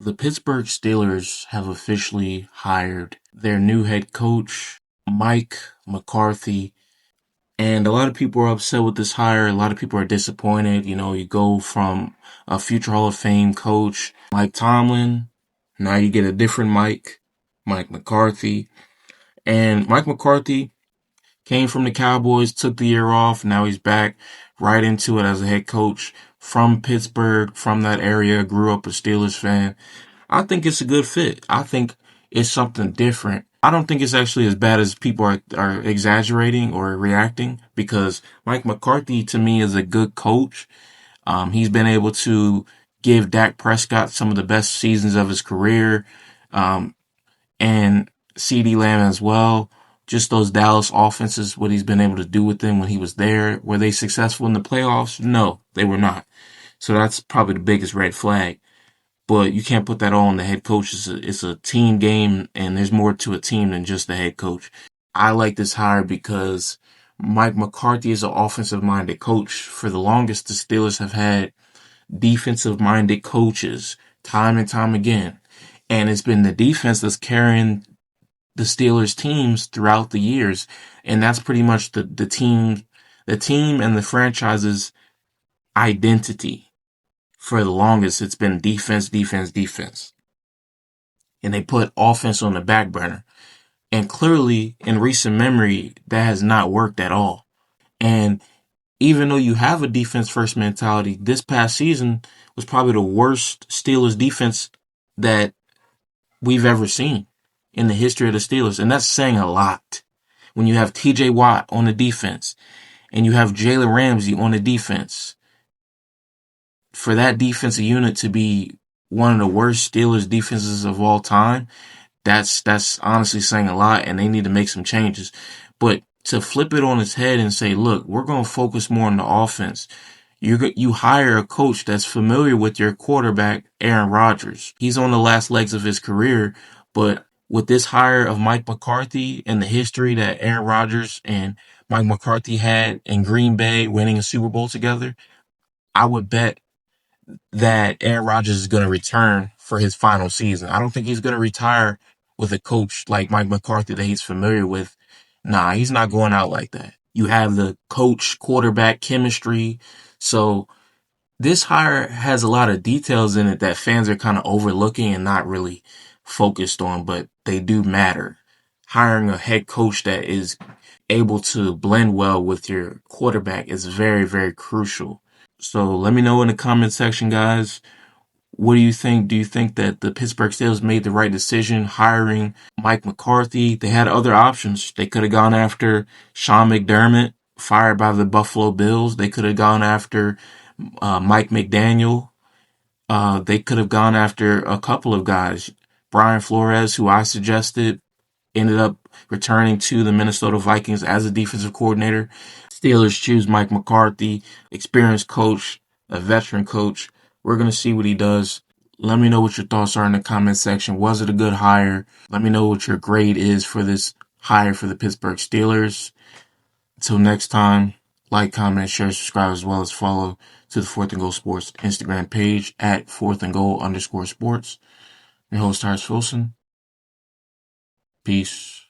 The Pittsburgh Steelers have officially hired their new head coach, Mike McCarthy. And a lot of people are upset with this hire. A lot of people are disappointed. You know, you go from a future Hall of Fame coach, Mike Tomlin. Now you get a different Mike McCarthy. And Mike McCarthy came from the Cowboys, took the year off. Now he's back right into it as a head coach from Pittsburgh, from that area, grew up a Steelers fan. I think it's a good fit. I think it's something different. I don't think it's actually as bad as people are exaggerating or reacting, because Mike McCarthy to me is a good coach. He's been able to give Dak Prescott some of the best seasons of his career, and CeeDee Lamb as well. Just those Dallas offenses, what he's been able to do with them when he was there. Were they successful in the playoffs? No, they were not. So that's probably the biggest red flag. But you can't put that all on the head coach. It's a team game, and there's more to a team than just the head coach. I like this hire because Mike McCarthy is an offensive-minded coach. For the longest, the Steelers have had defensive-minded coaches time and time again. And it's been the defense that's carrying the Steelers teams throughout the years. And that's pretty much the team and the franchise's identity. For the longest, it's been defense, defense, defense. And they put offense on the back burner. And clearly, in recent memory, that has not worked at all. And even though you have a defense first mentality, this past season was probably the worst Steelers defense that we've ever seen in the history of the Steelers. And that's saying a lot. When you have TJ Watt on the defense and you have Jalen Ramsey on the defense, for that defensive unit to be one of the worst Steelers defenses of all time, that's honestly saying a lot, and they need to make some changes. But to flip it on its head and say, look, we're going to focus more on the offense. You hire a coach that's familiar with your quarterback, Aaron Rodgers. He's on the last legs of his career, but with this hire of Mike McCarthy and the history that Aaron Rodgers and Mike McCarthy had in Green Bay winning a Super Bowl together, I would bet that Aaron Rodgers is going to return for his final season. I don't think he's going to retire with a coach like Mike McCarthy that he's familiar with. Nah, he's not going out like that. You have the coach quarterback chemistry. So this hire has a lot of details in it that fans are kind of overlooking and not really focused on, but they do matter. Hiring a head coach that is able to blend well with your quarterback is very, very crucial. So let me know in the comment section, guys. What do you think? Do you think that the Pittsburgh Steelers made the right decision hiring Mike McCarthy? They had other options. They could have gone after Sean McDermott, fired by the Buffalo Bills. They could have gone after Mike McDaniel. They could have gone after a couple of guys. Brian Flores, who I suggested, ended up returning to the Minnesota Vikings as a defensive coordinator. Steelers choose Mike McCarthy, experienced coach, a veteran coach. We're going to see what he does. Let me know what your thoughts are in the comment section. Was it a good hire? Let me know what your grade is for this hire for the Pittsburgh Steelers. Until next time, like, comment, share, subscribe, as well as follow to the Fourth and Goal Sports Instagram page at @4thandgoal_sports. Your host, Harris Wilson. Peace.